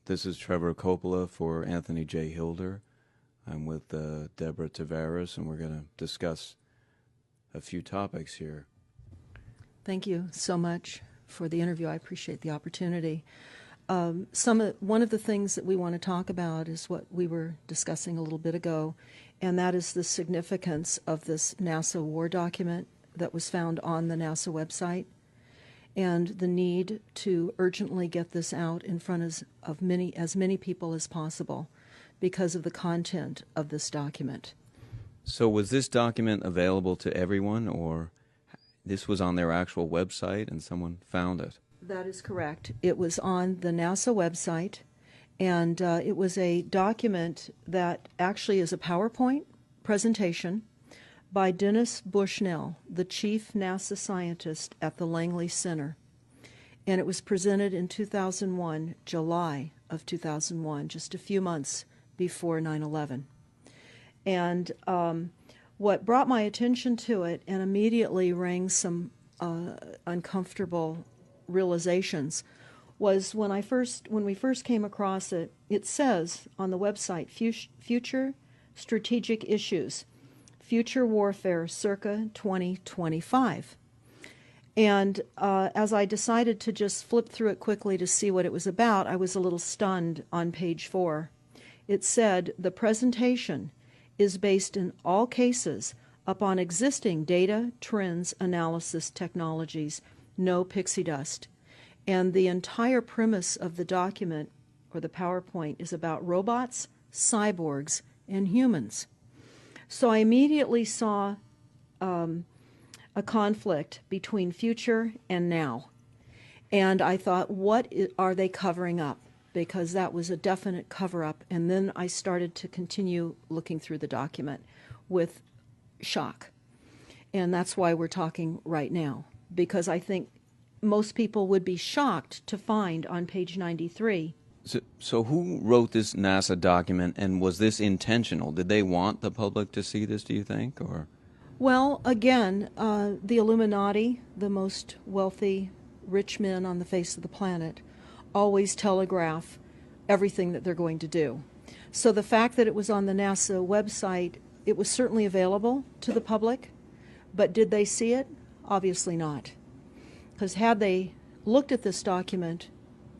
This is Trevor Coppola for Anthony J. Hilder. I'm with Deborah Tavares, and we're going to discuss a few topics here. Thank you so much for the interview. I appreciate the opportunity. One of the things that we want to talk about is what we were discussing a little bit ago, and that is the significance of this NASA war document that was found on the NASA website, and the need to urgently get this out in front of as many people as possible because of the content of this document. So was this document available to everyone, or this was on their actual website and someone found it? That is correct. It was on the NASA website, and it was a document that actually is a PowerPoint presentation by Dennis Bushnell, the chief NASA scientist at the Langley Center. And it was presented in 2001, July of 2001, just a few months before 9/11. And what brought my attention to it and immediately rang some uncomfortable realizations was when we first came across it. It says on the website, future strategic issues, future warfare circa 2025. And as I decided to just flip through it quickly to see what it was about, I was a little stunned on page 4. It said, the presentation is based in all cases upon existing data, trends, analysis technologies, no pixie dust. And the entire premise of the document, or the PowerPoint, is about robots, cyborgs, and humans. So I immediately saw a conflict between future and now. And I thought, what are they covering up? Because that was a definite cover-up. And then I started to continue looking through the document with shock. And that's why we're talking right now, because I think most people would be shocked to find on page 93. So who wrote this NASA document, and was this intentional? Did they want the public to see this, do you think? Or? Well, again, the Illuminati, the most wealthy, rich men on the face of the planet, always telegraph everything that they're going to do. So the fact that it was on the NASA website, it was certainly available to the public, but did they see it? Obviously not. Because had they looked at this document,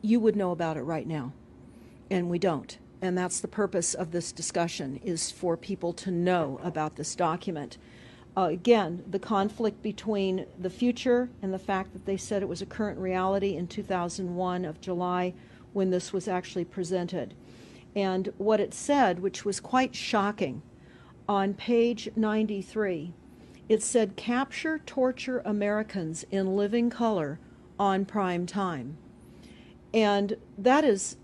you would know about it right now, and we don't. And that's the purpose of this discussion, is for people to know about this document. Again, the conflict between the future and the fact that they said it was a current reality in 2001 of July when this was actually presented. And what it said, which was quite shocking, on page 93, it said, capture, torture Americans in living color on prime time. And that is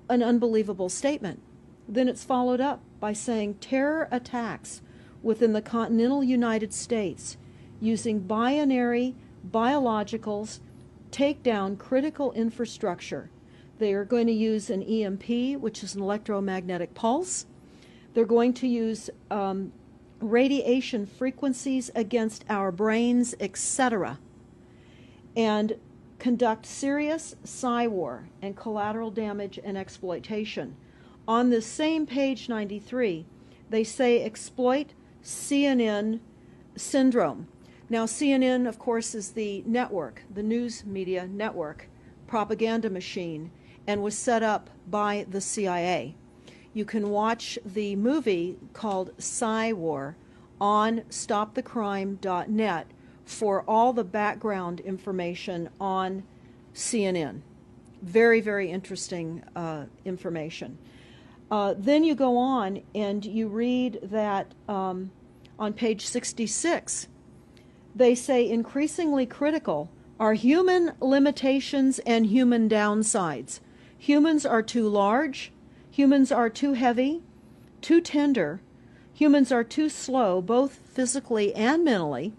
an unbelievable statement. Then it's followed up by saying terror attacks within the continental United States using binary biologicals take down critical infrastructure. They are going to use an EMP, which is an electromagnetic pulse. They're going to use radiation frequencies against our brains, etc., and conduct serious psy-war and collateral damage and exploitation. On this same page 93, they say exploit CNN syndrome. Now, CNN, of course, is the network, the news media network, propaganda machine, and was set up by the CIA. You can watch the movie called Psy-War on stopthecrime.net for all the background information on CNN. Very, very interesting information. Then you go on and you read that on page 66, they say increasingly critical are human limitations and human downsides. Humans are too large, humans are too heavy, too tender, humans are too slow, both physically and mentally,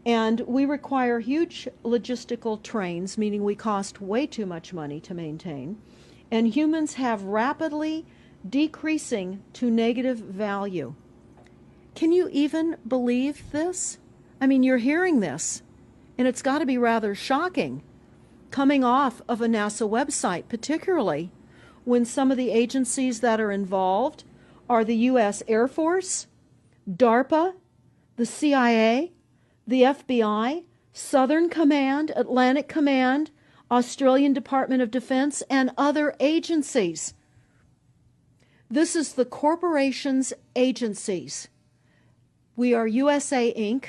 and we require huge logistical trains, meaning we cost way too much money to maintain, and humans have rapidly decreasing to negative value. Can you even believe this? I mean, you're hearing this, and it's got to be rather shocking coming off of a NASA website, particularly when some of the agencies that are involved are the U.S. Air Force, DARPA, the CIA, the FBI, Southern Command, Atlantic Command, Australian Department of Defense, and other agencies. This is the corporation's agencies. We are USA Inc.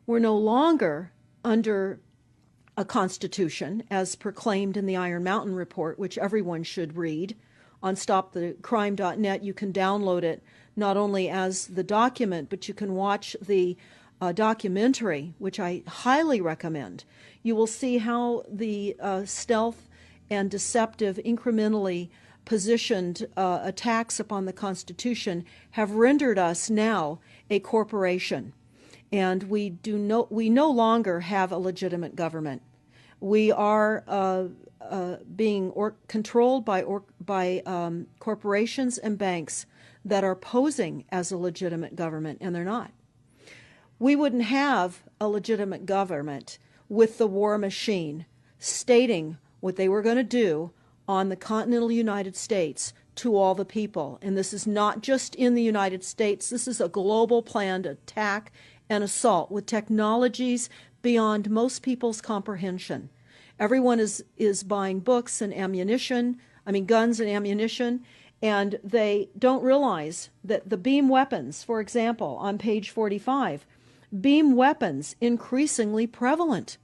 We're no longer under a constitution as proclaimed in the Iron Mountain Report, which everyone should read. On stopthecrime.net, you can download it not only as the document, but you can watch the documentary, which I highly recommend. You will see how the stealth and deceptive, incrementally positioned attacks upon the Constitution have rendered us now a corporation. And we no longer have a legitimate government. We are being controlled by corporations and banks that are posing as a legitimate government, and they're not. We wouldn't have a legitimate government with the war machine stating what they were going to do on the continental United States to all the people. And this is not just in the United States. This is a global planned attack and assault with technologies beyond most people's comprehension. Everyone is buying books and guns and ammunition, and they don't realize that the beam weapons, for example, on page 45, beam weapons increasingly prevalent.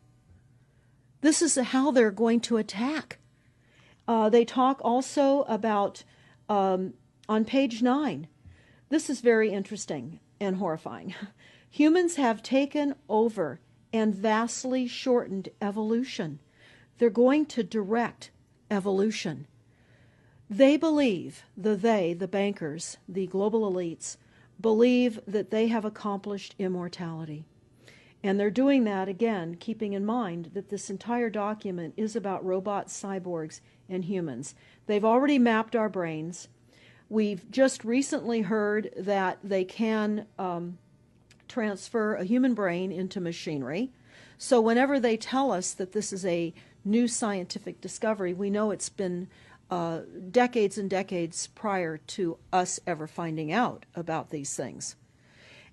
This is how they're going to attack. They talk also about, on page 9, this is very interesting and horrifying. Humans have taken over and vastly shortened evolution. They're going to direct evolution. They believe, the bankers, the global elites, believe that they have accomplished immortality. And they're doing that, again, keeping in mind that this entire document is about robots, cyborgs, and humans. They've already mapped our brains. We've just recently heard that they can transfer a human brain into machinery. So whenever they tell us that this is a new scientific discovery, we know it's been decades and decades prior to us ever finding out about these things.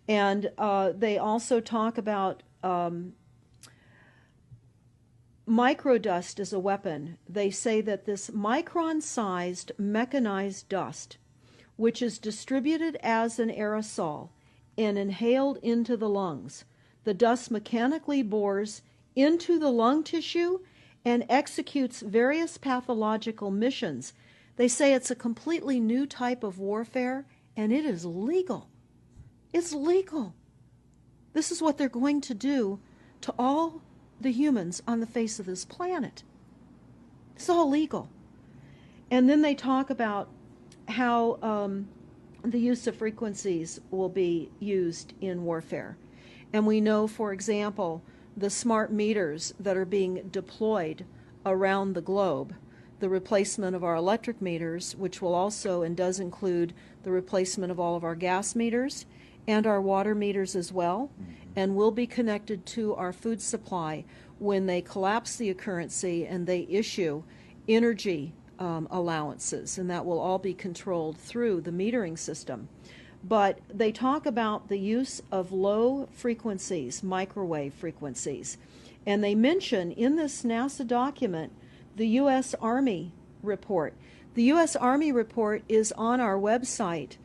And they also talk about microdust as a weapon. They say that this micron-sized mechanized dust, which is distributed as an aerosol and inhaled into the lungs, the dust mechanically bores into the lung tissue and executes various pathological missions. They say it's a completely new type of warfare, and it is legal. It's legal. This is what they're going to do to all the humans on the face of this planet. It's all legal. And then they talk about how the use of frequencies will be used in warfare. And we know, for example, the smart meters that are being deployed around the globe, the replacement of our electric meters, which will also and does include the replacement of all of our gas meters and our water meters as well, and will be connected to our food supply when they collapse the currency and they issue energy allowances, and that will all be controlled through the metering system. But they talk about the use of low frequencies, microwave frequencies, and they mention in this NASA document the U.S. Army report. The U.S. Army report is on our website,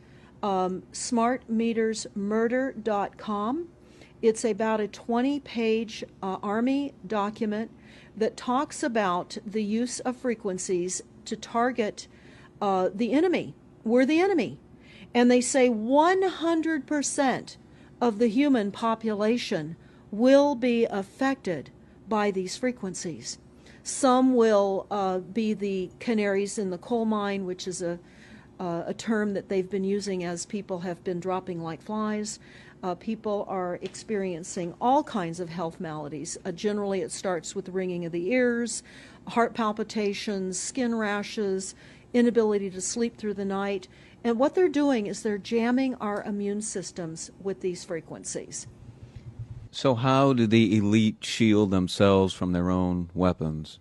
smartmetersmurder.com. It's about a 20-page Army document that talks about the use of frequencies to target the enemy. We're the enemy. And they say 100% of the human population will be affected by these frequencies. Some will be the canaries in the coal mine, which is a term that they've been using as people have been dropping like flies. People are experiencing all kinds of health maladies. Generally, it starts with ringing of the ears, heart palpitations, skin rashes, inability to sleep through the night. And what they're doing is they're jamming our immune systems with these frequencies. So how do the elite shield themselves from their own weapons?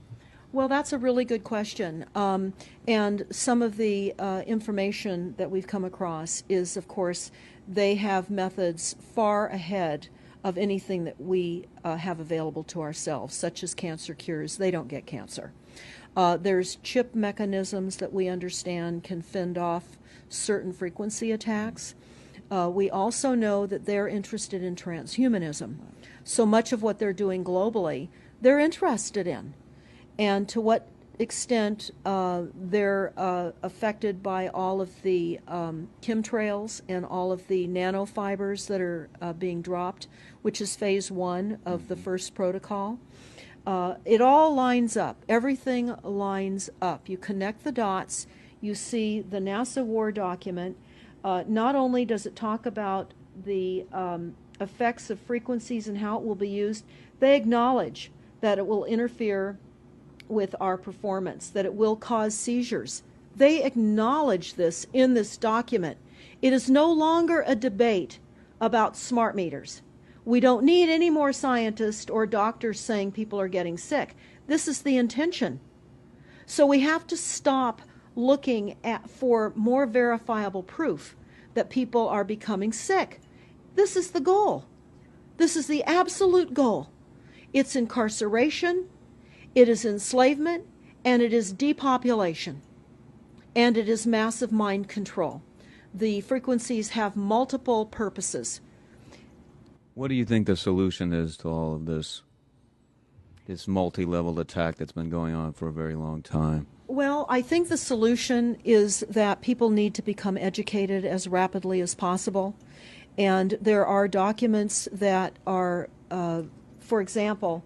Well, that's a really good question. And some of the information that we've come across is, of course, they have methods far ahead of anything that we have available to ourselves, such as cancer cures. They don't get cancer. There's chip mechanisms that we understand can fend off certain frequency attacks. We also know that they're interested in transhumanism. So much of what they're doing globally, they're interested in. And to what extent they're affected by all of the chemtrails and all of the nanofibers that are being dropped, which is phase 1 of the first protocol. It all lines up. Everything lines up. You connect the dots. You see the NASA war document. Not only does it talk about the effects of frequencies and how it will be used, they acknowledge that it will interfere with our performance, that it will cause seizures. They acknowledge this in this document. It is no longer a debate about smart meters. We don't need any more scientists or doctors saying people are getting sick. This is the intention. So we have to stop looking for more verifiable proof that people are becoming sick. This is the goal. This is the absolute goal. It's incarceration, it is enslavement, and it is depopulation, and it is massive mind control. The frequencies have multiple purposes. What do you think the solution is to all of this multi-level attack that's been going on for a very long time? Well, I think the solution is that people need to become educated as rapidly as possible. And there are documents that are, for example,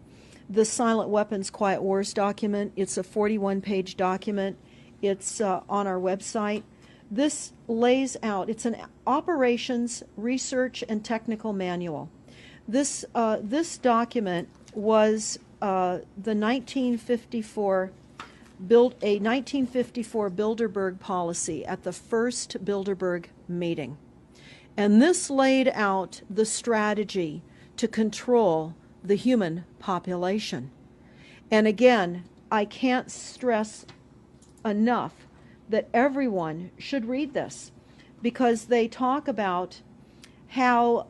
the Silent Weapons Quiet Wars document. It's a 41-page document. It's on our website. This lays out, it's an operations, research, and technical manual. This document was the 1954 Bilderberg policy at the first Bilderberg meeting. And this laid out the strategy to control the human population. And again, I can't stress enough that everyone should read this, because they talk about how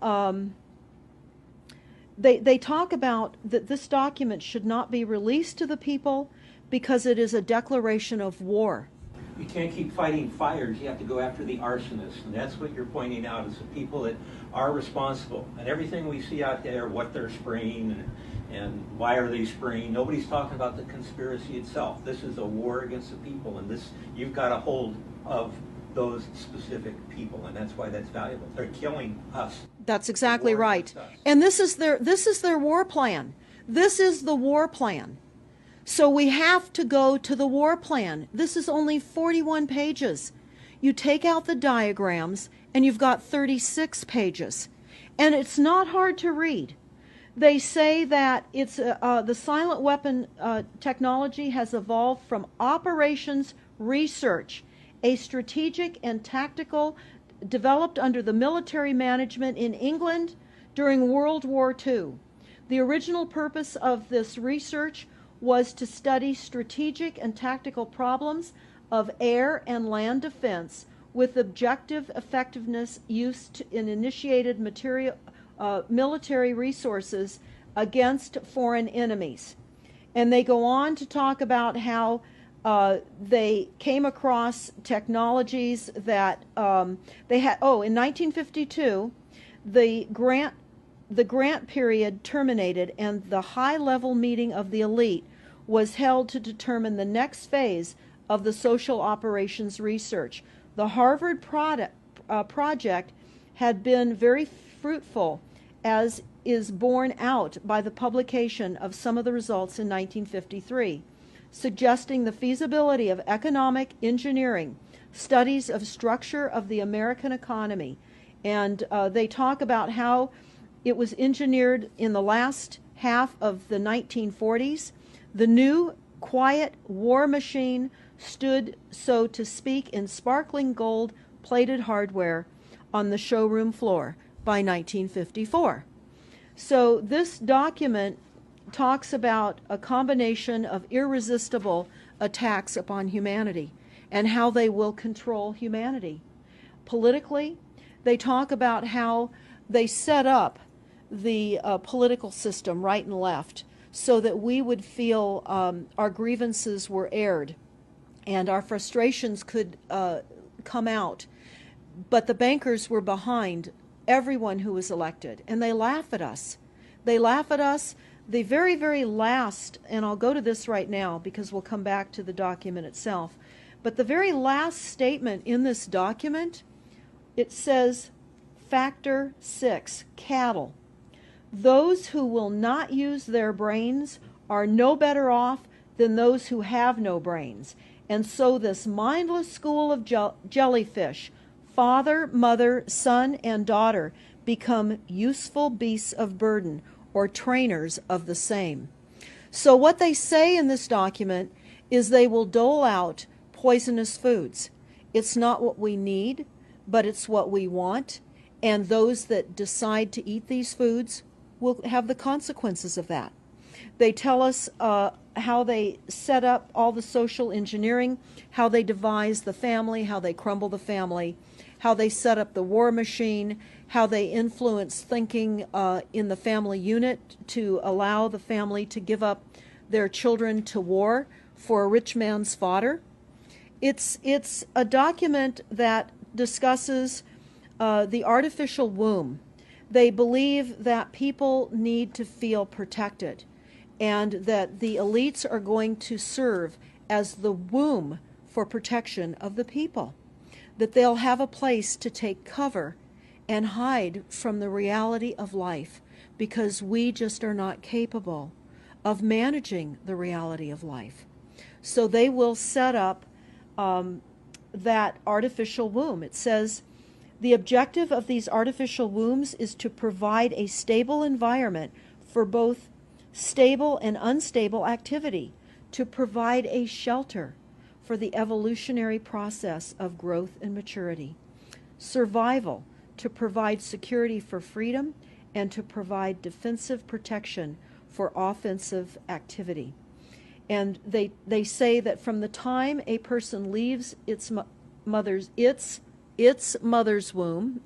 they talk about that this document should not be released to the people because it is a declaration of war. You can't keep fighting fires. You have to go after the arsonists. And that's what you're pointing out, is the people that are responsible. And everything we see out there, what they're spraying and why are they spraying, nobody's talking about the conspiracy itself. This is a war against the people, and this, you've got a hold of those specific people, and that's why that's valuable. They're killing us. That's exactly right. And this is their war plan. This is the war plan. So we have to go to the war plan. This is only 41 pages. You take out the diagrams and you've got 36 pages. And it's not hard to read. They say that it's the silent weapon technology has evolved from operations research, a strategic and tactical developed under the military management in England during World War II. The original purpose of this research was to study strategic and tactical problems of air and land defense with objective effectiveness used in initiated military resources against foreign enemies. And they go on to talk about how they came across technologies that they had. Oh, in 1952, the grant period terminated, and the high-level meeting of the elite was held to determine the next phase of the social operations research. The Harvard project had been very fruitful, as is borne out by the publication of some of the results in 1953, suggesting the feasibility of economic engineering, studies of structure of the American economy. And they talk about how it was engineered in the last half of the 1940s. The new quiet war machine stood, so to speak, in sparkling gold-plated hardware on the showroom floor by 1954. So this document talks about a combination of irresistible attacks upon humanity and how they will control humanity. Politically, they talk about how they set up the political system right and left so that we would feel our grievances were aired and our frustrations could come out. But the bankers were behind everyone who was elected, and they laugh at us. They laugh at us. The very, very last, and I'll go to this right now because we'll come back to the document itself, but the very last statement in this document, it says, Factor 6, cattle. Those who will not use their brains are no better off than those who have no brains. And so this mindless school of jellyfish, father, mother, son, and daughter, become useful beasts of burden, or trainers of the same. So what they say in this document is they will dole out poisonous foods. It's not what we need, but it's what we want, and those that decide to eat these foods will have the consequences of that. They tell us how they set up all the social engineering, how they devise the family, how they crumble the family, how they set up the war machine, how they influence thinking in the family unit to allow the family to give up their children to war for a rich man's fodder. It's a document that discusses the artificial womb. They believe that people need to feel protected and that the elites are going to serve as the womb for protection of the people, that they'll have a place to take cover and hide from the reality of life because we just are not capable of managing the reality of life. So they will set up that artificial womb. It says, the objective of these artificial wombs is to provide a stable environment for both stable and unstable activity, to provide a shelter for the evolutionary process of growth and maturity, survival, to provide security for freedom, and to provide defensive protection for offensive activity. And they say that from the time a person leaves its mother's womb,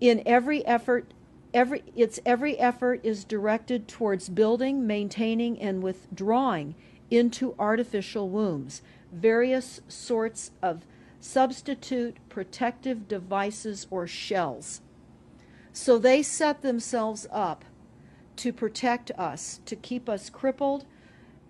in every effort is directed towards building, maintaining, and withdrawing into artificial wombs various sorts of substitute protective devices or shells. So they set themselves up to protect us, to keep us crippled,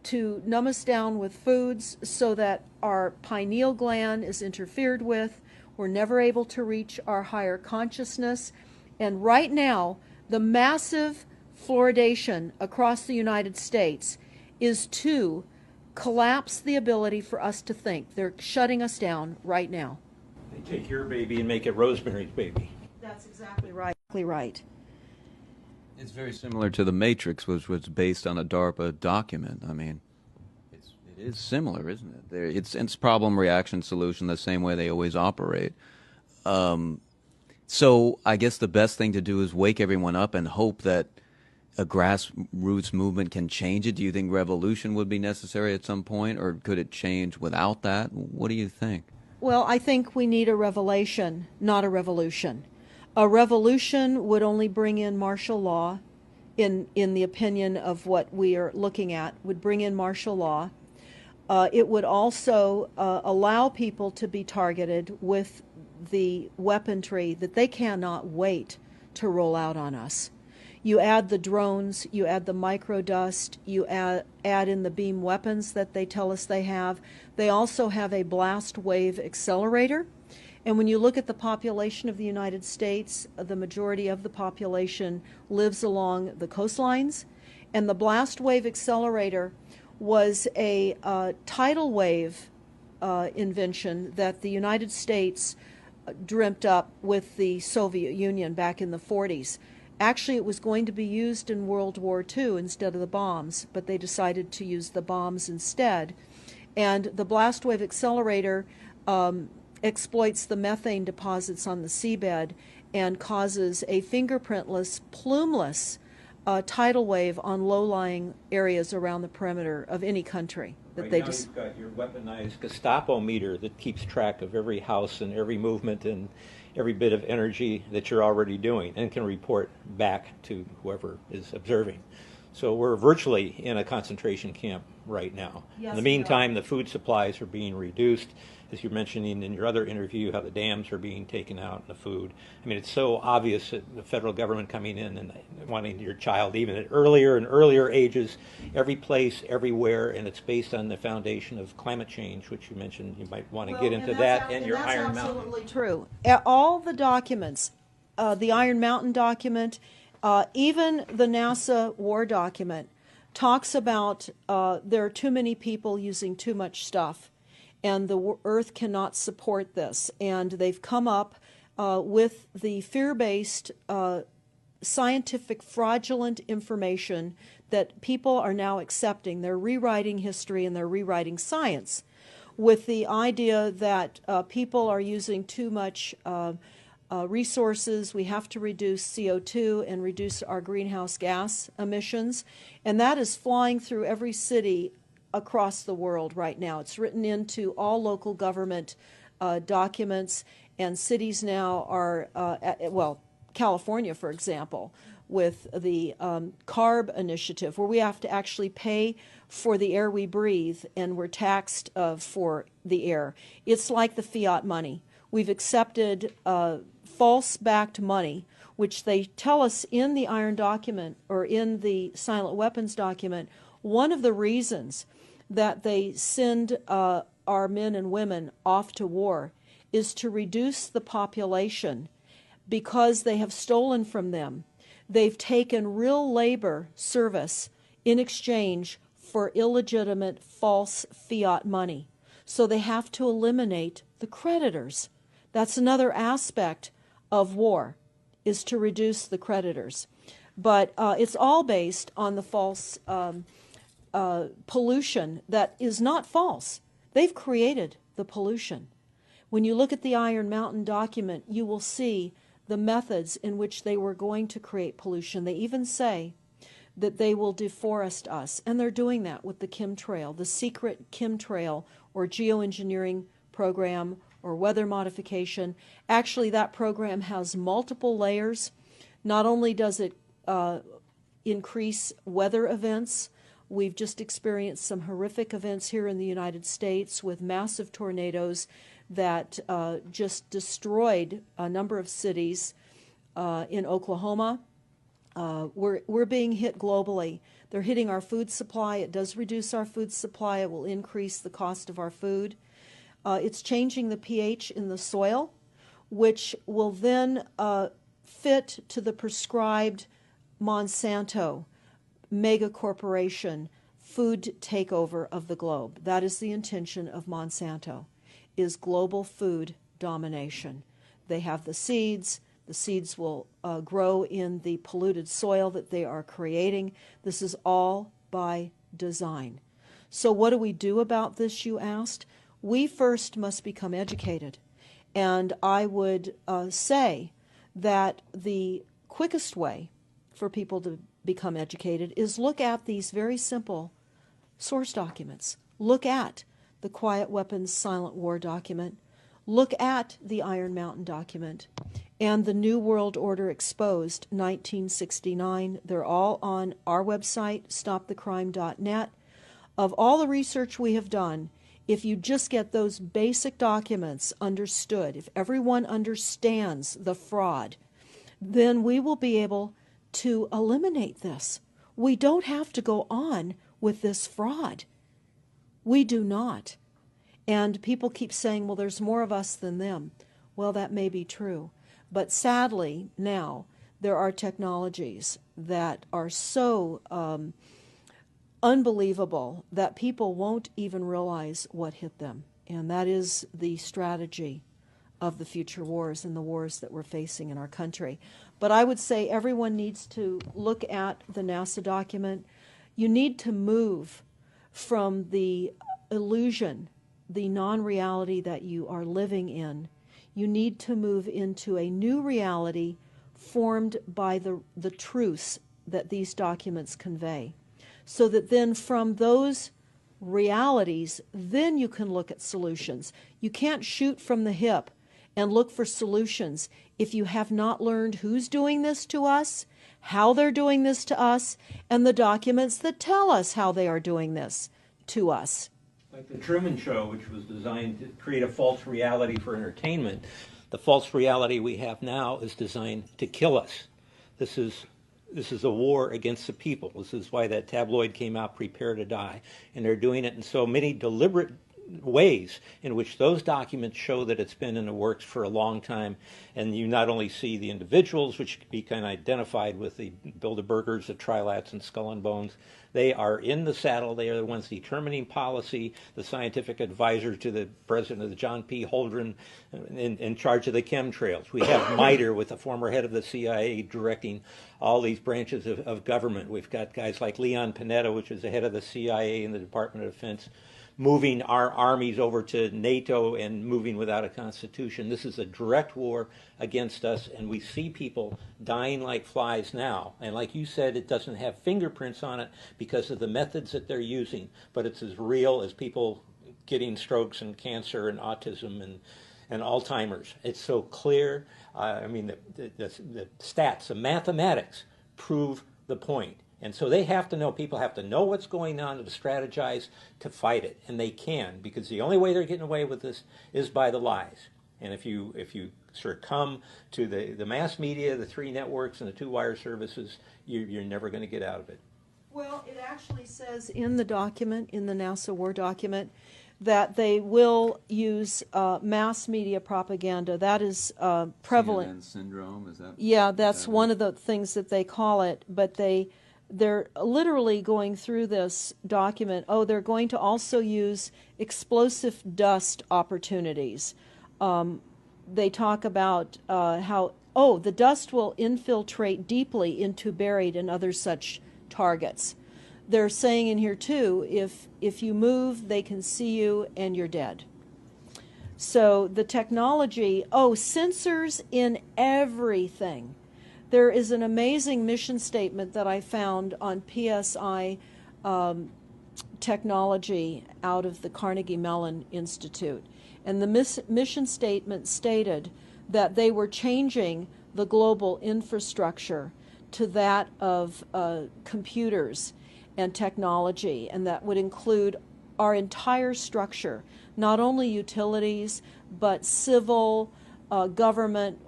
to numb us down with foods so that our pineal gland is interfered with. We're never able to reach our higher consciousness. And right now, the massive fluoridation across the United States is to collapse the ability for us to think. They're shutting us down right now. They take your baby and make it Rosemary's Baby. That's exactly right. Right. It's very similar to The Matrix, which was based on a DARPA document. I mean, it is similar, isn't it? It's problem, reaction, solution, the same way they always operate. So I guess the best thing to do is wake everyone up and hope that a grassroots movement can change it. Do you think revolution would be necessary at some point, or could it change without that? What do you think? Well, I think we need a revelation, not a revolution. A revolution would only bring in martial law, in the opinion of what we are looking at, would bring in martial law. It would also allow people to be targeted with the weaponry that they cannot wait to roll out on us. You add the drones, you add the microdust, you add in the beam weapons that they tell us they have. They also have a blast wave accelerator. And when you look at the population of the United States, the majority of the population lives along the coastlines. And the blast wave accelerator was a tidal wave invention that the United States dreamt up with the Soviet Union back in the 40s. Actually, it was going to be used in World War II instead of the bombs, but they decided to use the bombs instead. And the blast wave accelerator exploits the methane deposits on the seabed and causes a fingerprintless, plumeless tidal wave on low-lying areas around the perimeter of any country. That Right they now just you've got your weaponized Gestapo meter that keeps track of every house and every movement and every bit of energy that you're already doing and can report back to whoever is observing. So we're virtually in a concentration camp right now. Yes, In the we are. meantime, the food supplies are being reduced. As you're mentioning in your other interview, how the dams are being taken out and the food. I mean, it's so obvious that the federal government coming in and wanting your child even at earlier and earlier ages, every place, everywhere, and it's based on the foundation of climate change, which you mentioned. You might want to get into that and your Iron that's Mountain. absolutely true. All the documents, the Iron Mountain document, even the NASA war document, talks about there are too many people using too much stuff, and the Earth cannot support this. And they've come up with the fear-based, scientific, fraudulent information that people are now accepting. They're rewriting history and they're rewriting science with the idea that people are using too much resources. We have to reduce CO2 and reduce our greenhouse gas emissions. And that is flying through every city across the world right now. It's written into all local government documents, and cities now are, well, California, for example, with the CARB initiative, where we have to actually pay for the air we breathe, and we're taxed for the air. It's like the fiat money. We've accepted false-backed money, which they tell us in the Iron document or in the Silent Weapons document. One of the reasons that they send our men and women off to war is to reduce the population because they have stolen from them. They've taken real labor service in exchange for illegitimate false fiat money. So they have to eliminate the creditors. That's another aspect of war, is to reduce the creditors. But it's all based on the false pollution that is not false. They've created the pollution. When you look at the Iron Mountain document, you will see the methods in which they were going to create pollution. They even say that they will deforest us, and they're doing that with the chemtrail, the secret chemtrail or geoengineering program or weather modification. Actually, that program has multiple layers. Not only does it increase weather events, we've just experienced some horrific events here in the United States with massive tornadoes that just destroyed a number of cities in Oklahoma. We're being hit globally. They're hitting our food supply. It does reduce our food supply. It will increase the cost of our food. It's changing the pH in the soil, which will then fit to the prescribed Monsanto mega corporation food takeover of the globe. That is the intention of Monsanto, is global food domination. They have the seeds. The seeds will grow in the polluted soil that they are creating. This is all by design. So what do we do about this, you asked? We first must become educated. And I would say that the quickest way for people to become educated is look at these very simple source documents. Look at the Quiet Weapons Silent War document. Look at the Iron Mountain document and the New World Order Exposed 1969. They're all on our website, stopthecrime.net. Of all the research we have done, if you just get those basic documents understood, if everyone understands the fraud, then we will be able to eliminate this. We don't have to go on with this fraud. We do not. And people keep saying, well, there's more of us than them. Well, that may be true. But sadly, now, there are technologies that are so unbelievable that people won't even realize what hit them. And that is the strategy of the future wars and the wars that we're facing in our country. But I would say everyone needs to look at the NASA document. You need to move from the illusion, the non-reality that you are living in. You need to move into a new reality formed by the truths that these documents convey. So that then from those realities, then you can look at solutions. You can't shoot from the hip and look for solutions if you have not learned who's doing this to us, how they're doing this to us, and the documents that tell us how they are doing this to us. Like the Truman Show, which was designed to create a false reality for entertainment, the false reality we have now is designed to kill us. This is a war against the people. This is why that tabloid came out, Prepare to Die. And they're doing it in so many deliberate ways in which those documents show that it's been in the works for a long time. And you not only see the individuals, which can be kind of identified with the Bilderbergers, the Trilats, and Skull and Bones. They are in the saddle. They are the ones determining policy, the scientific advisor to the president of the John P. Holdren in charge of the chemtrails. We have MITRE with the former head of the CIA directing all these branches of government. We've got guys like Leon Panetta, which is the head of the CIA and the Department of Defense, moving our armies over to NATO and moving without a constitution. This is a direct war against us, and we see people dying like flies now. And like you said, it doesn't have fingerprints on it because of the methods that they're using, but it's as real as people getting strokes and cancer and autism and Alzheimer's. It's so clear. I mean, the stats, the mathematics prove the point. And so they have to know, people have to know what's going on to strategize to fight it. And they can, because the only way they're getting away with this is by the lies. And if you succumb to the mass media, the 3 networks, and the 2 wire services, you're never going to get out of it. Well, it actually says in the document, in the NASA War document, that they will use mass media propaganda. That is prevalent. CNN syndrome, is that? Yeah, that's one of the things that they call it. But they're literally going through this document. Oh, they're going to also use explosive dust opportunities. They talk about how, the dust will infiltrate deeply into buried and other such targets. They're saying in here, too, if you move, they can see you and you're dead. So the technology, sensors in everything. There is an amazing mission statement that I found on PSI technology out of the Carnegie Mellon Institute. And the mission statement stated that they were changing the global infrastructure to that of computers and technology, and that would include our entire structure, not only utilities, but civil, government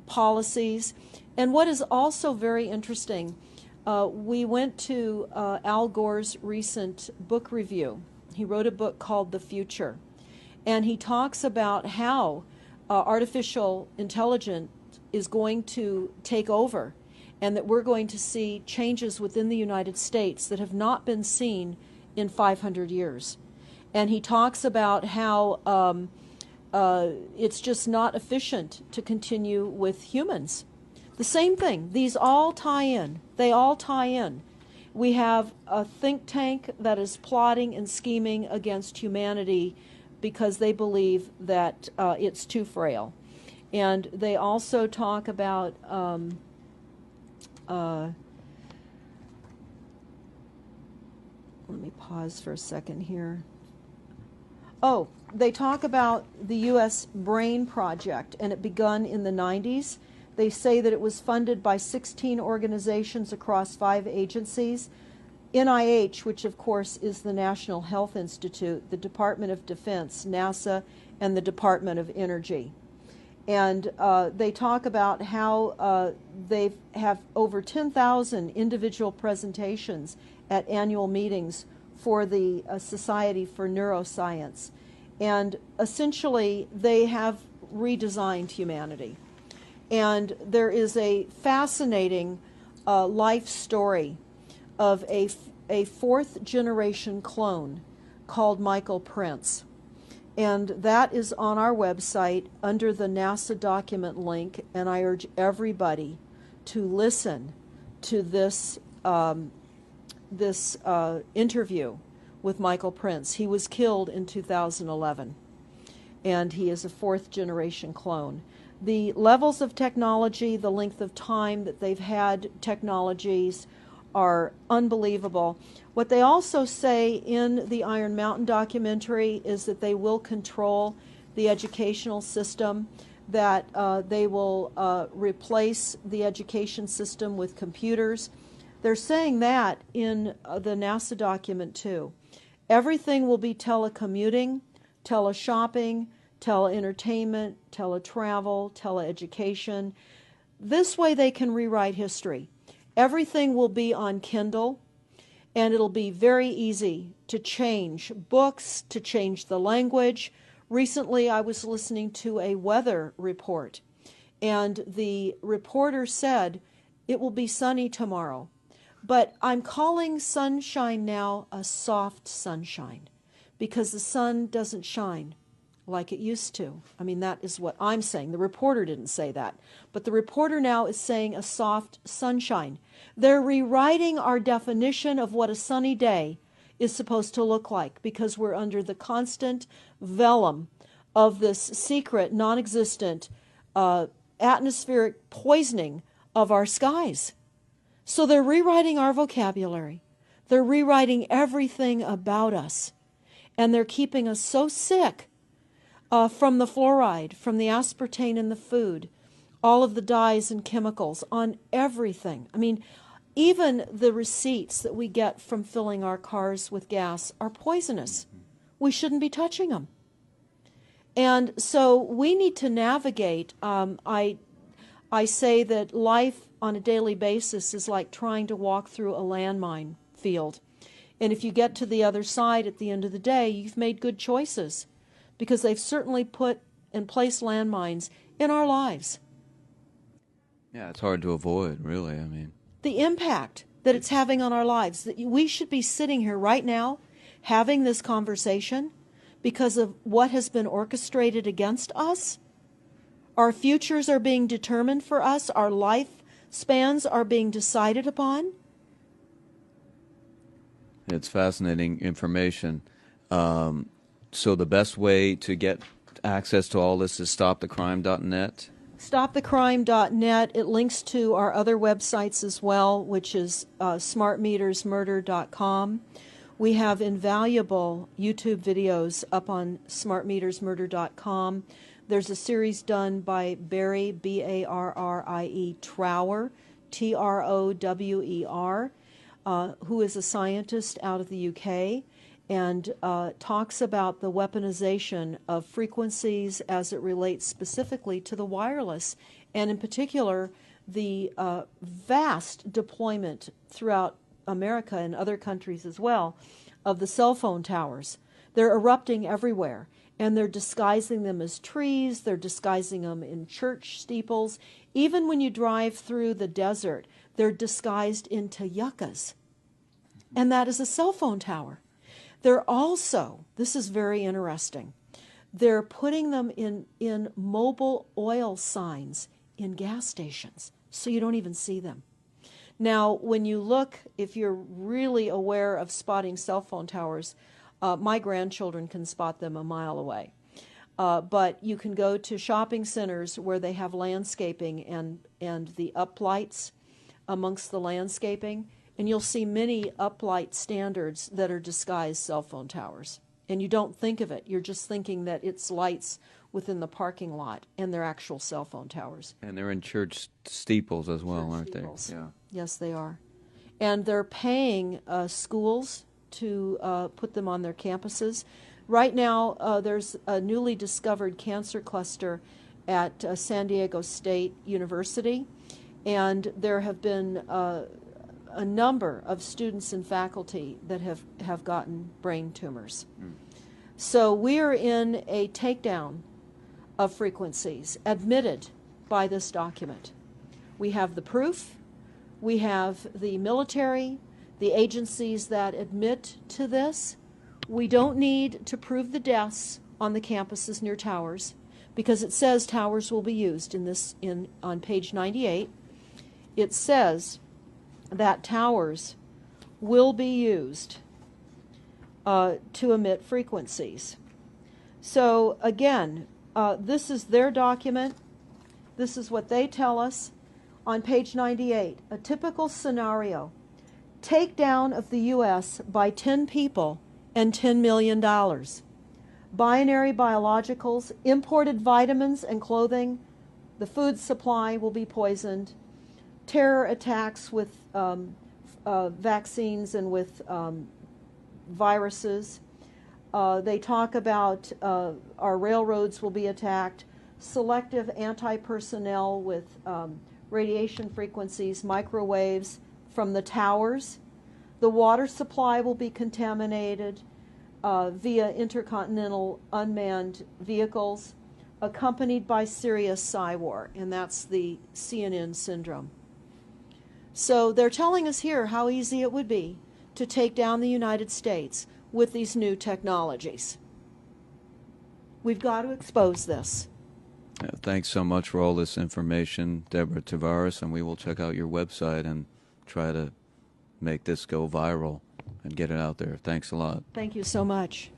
policies. And what is also very interesting, we went to Al Gore's recent book review. He wrote a book called The Future, and he talks about how artificial intelligence is going to take over, and that we're going to see changes within the United States that have not been seen in 500 years. And he talks about how it's just not efficient to continue with humans. The same thing. These all tie in. They all tie in. We have a think tank that is plotting and scheming against humanity because they believe that it's too frail. And they also talk about let me pause for a second here. They talk about the U.S. Brain Project, and it begun in the 90s. They say that it was funded by 16 organizations across 5 agencies. NIH, which of course is the National Health Institute, the Department of Defense, NASA, and the Department of Energy. And they talk about how they have over 10,000 individual presentations at annual meetings for the Society for Neuroscience. And essentially, they have redesigned humanity. And there is a fascinating life story of a 4th-generation clone called Michael Prince. And that is on our website under the NASA document link, and I urge everybody to listen to this interview with Michael Prince. He was killed in 2011, and he is a 4th-generation clone. The levels of technology, the length of time that they've had technologies are unbelievable. What they also say in the Iron Mountain documentary is that they will control the educational system, that they will replace the education system with computers. They're saying that in the NASA document too. Everything will be telecommuting, teleshopping, tele-entertainment, tele-travel, tele-education. This way they can rewrite history. Everything will be on Kindle, and it'll be very easy to change books, to change the language. Recently, I was listening to a weather report, and the reporter said, it will be sunny tomorrow. But I'm calling sunshine now a soft sunshine, because the sun doesn't shine like it used to. I mean, that is what I'm saying. The reporter didn't say that. But the reporter now is saying a soft sunshine. They're rewriting our definition of what a sunny day is supposed to look like, because we're under the constant vellum of this secret, non-existent atmospheric poisoning of our skies. So they're rewriting our vocabulary. They're rewriting everything about us. And they're keeping us so sick from the fluoride, from the aspartame in the food, all of the dyes and chemicals on everything. I mean, even the receipts that we get from filling our cars with gas are poisonous. We shouldn't be touching them. And so we need to navigate. I say that life on a daily basis is like trying to walk through a landmine field. And if you get to the other side at the end of the day, you've made good choices, because they've certainly put and placed landmines in our lives. Yeah, it's hard to avoid, really. I mean, The impact that it's having on our lives, that we should be sitting here right now having this conversation because of what has been orchestrated against us. Our futures are being determined for us. Our lifespans are being decided upon. it's fascinating information. So the best way to get access to all this is stopthecrime.net. StopTheCrime.net. It links to our other websites as well, which is smartmetersmurder.com. We have invaluable YouTube videos up on smartmetersmurder.com. There's a series done by Barry, B-A-R-R-I-E, Trower, T-R-O-W-E-R, who is a scientist out of the UK, and talks about the weaponization of frequencies as it relates specifically to the wireless, and in particular the vast deployment throughout America and other countries as well of the cell phone towers. They're erupting everywhere, and they're disguising them as trees, they're disguising them in church steeples. Even when you drive through the desert, they're disguised into yuccas, and that is a cell phone tower. They're also, this is very interesting, they're putting them in mobile oil signs in gas stations, so you don't even see them. Now, when you look, if you're really aware of spotting cell phone towers, my grandchildren can spot them a mile away. But you can go to shopping centers where they have landscaping and the uplights amongst the landscaping, and you'll see many uplight standards that are disguised cell phone towers. And you don't think of it. You're just thinking that it's lights within the parking lot, and they're actual cell phone towers. And they're in church steeples as well, aren't Steeples. they? Yeah. Yes, they are. And they're paying schools to put them on their campuses. Right now, there's a newly discovered cancer cluster at San Diego State University, and there have been a number of students and faculty that have gotten brain tumors. So we are in a takedown of frequencies admitted by this document. We have the proof, we have the military, the agencies that admit to this. We don't need to prove the deaths on the campuses near towers, because it says towers will be used on page 98. It says that towers will be used to emit frequencies. So again, this is their document. This is what they tell us on page 98. A typical scenario: takedown of the U.S. by 10 people and $10 million. Binary biologicals, imported vitamins and clothing, the food supply will be poisoned, terror attacks with vaccines and with viruses. They talk about our railroads will be attacked, selective anti-personnel with radiation frequencies, microwaves from the towers. The water supply will be contaminated via intercontinental unmanned vehicles, accompanied by serious psy-war, and that's the CNN syndrome. So they're telling us here how easy it would be to take down the United States with these new technologies. We've got to expose this. Thanks so much for all this information, Deborah Tavares, and we will check out your website and try to make this go viral and get it out there. Thanks a lot. Thank you so much.